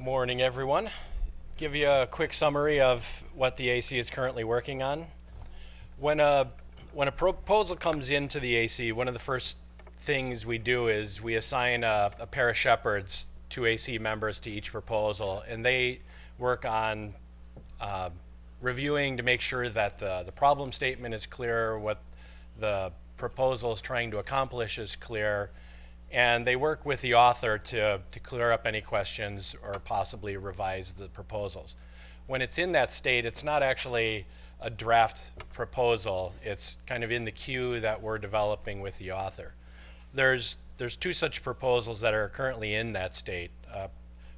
Morning, everyone. Give you a quick summary of what the AC is currently working on. When a proposal comes into the AC, one of the first things we do is we assign a pair of shepherds, two AC members to each proposal, and they work on reviewing to make sure that the problem statement is clear, what the proposal is trying to accomplish is clear, and they work with the author to clear up any questions or possibly revise the proposals. When it's in that state, it's not actually a draft proposal. It's kind of in the queue that we're developing with the author. There's two such proposals that are currently in that state,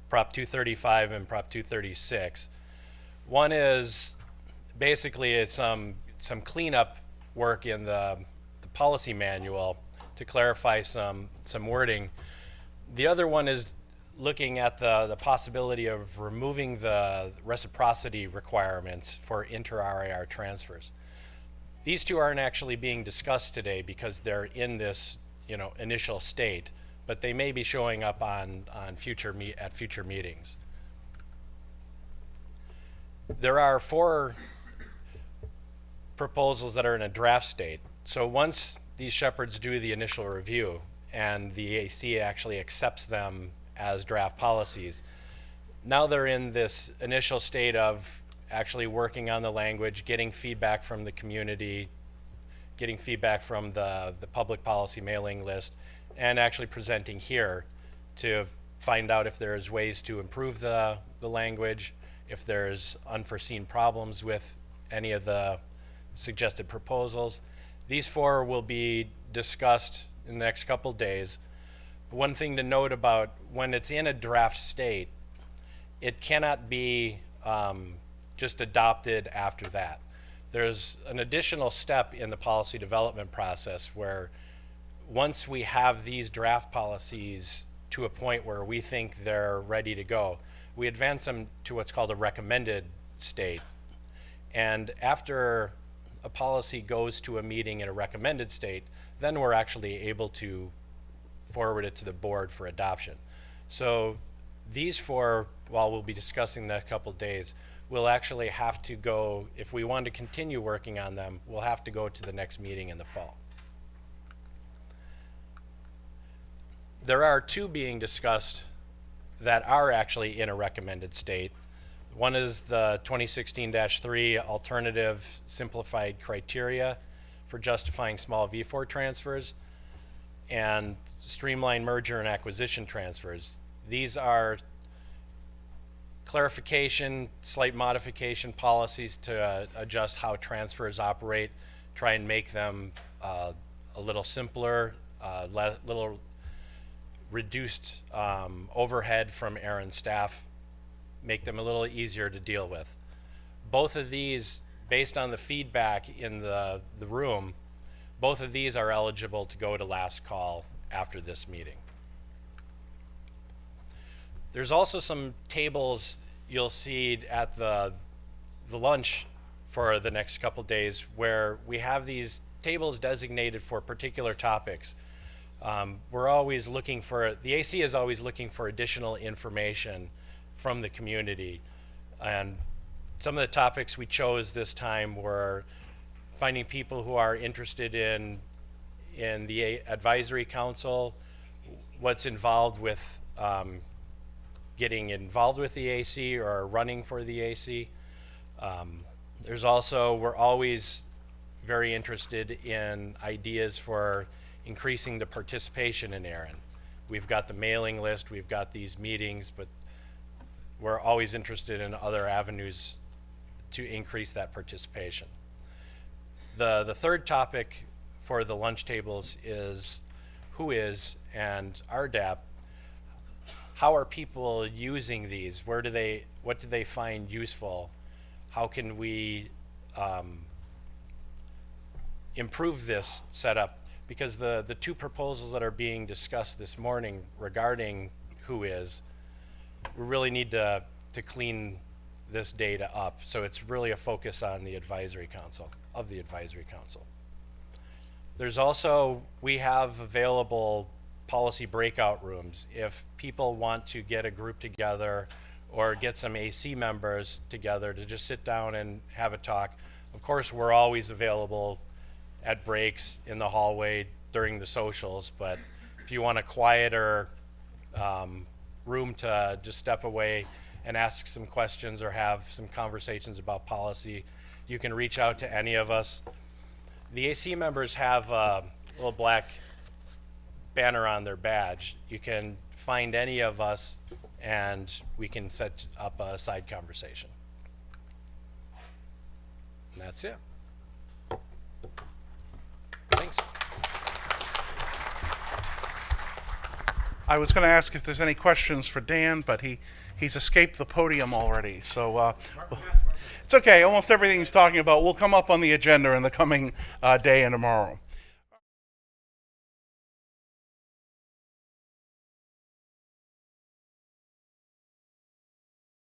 Prop 235 and Prop 236. One is basically some cleanup work in the policy manual to clarify some wording. The other one is looking at the possibility of removing the reciprocity requirements for inter-RIR transfers. These two aren't actually being discussed today because they're in this initial state, but they may be showing up at future meetings. There are 4 proposals that are in a draft state. So once these shepherds do the initial review and the AC actually accepts them as draft policies, now they're in this initial state of actually working on the language, getting feedback from the community, getting feedback from the public policy mailing list, and actually presenting here to find out if there's ways to improve the language, if there's unforeseen problems with any of the suggested proposals. These 4 will be discussed in the next couple days. One thing to note about when it's in a draft state, it cannot be just adopted after that. There's an additional step in the policy development process where once we have these draft policies to a point where we think they're ready to go, we advance them to what's called a recommended state. And after a policy goes to a meeting in a recommended state, then we're actually able to forward it to the board for adoption. So these 4, while we'll be discussing in the next couple of days, we'll actually have to go, if we want to continue working on them, we'll have to go to the next meeting in the fall. There are 2 being discussed that are actually in a recommended state. One is the 2016-3 alternative simplified criteria for justifying small V4 transfers and streamlined merger and acquisition transfers. These are clarification, slight modification policies to adjust how transfers operate, try and make them a little simpler, little reduced overhead from ARIN staff, make them a little easier to deal with. Both of these, based on the feedback in the room, both of these are eligible to go to last call after this meeting. There's also some tables you'll see at the lunch for the next couple days where we have these tables designated for particular topics. We're always looking for, the AC is always looking for additional information from the community. And some of the topics we chose this time were finding people who are interested in the advisory council, what's involved with getting involved with the AC or running for the AC. There's also, we're always very interested in ideas for increasing the participation in ARIN. We've got the mailing list, we've got these meetings, but we're always interested in other avenues to increase that participation. The third topic for the lunch tables is who is and RDAP. How are people using these? What do they find useful? How can we improve this setup? Because the 2 proposals that are being discussed this morning regarding who is, we really need to clean this data up. So it's really a focus on the advisory council, There's also, we have available policy breakout rooms. If people want to get a group together or get some AC members together to just sit down and have a talk. Of course, we're always available at breaks in the hallway during the socials, but if you want a quieter room to just step away and ask some questions or have some conversations about policy, you can reach out to any of us. The AC members have a little black banner on their badge. You can find any of us and we can set up a side conversation. And that's it. Thanks. I was going to ask if there's any questions for Dan, but he's escaped the podium already. So it's okay. Almost everything he's talking about will come up on the agenda in the coming day and tomorrow.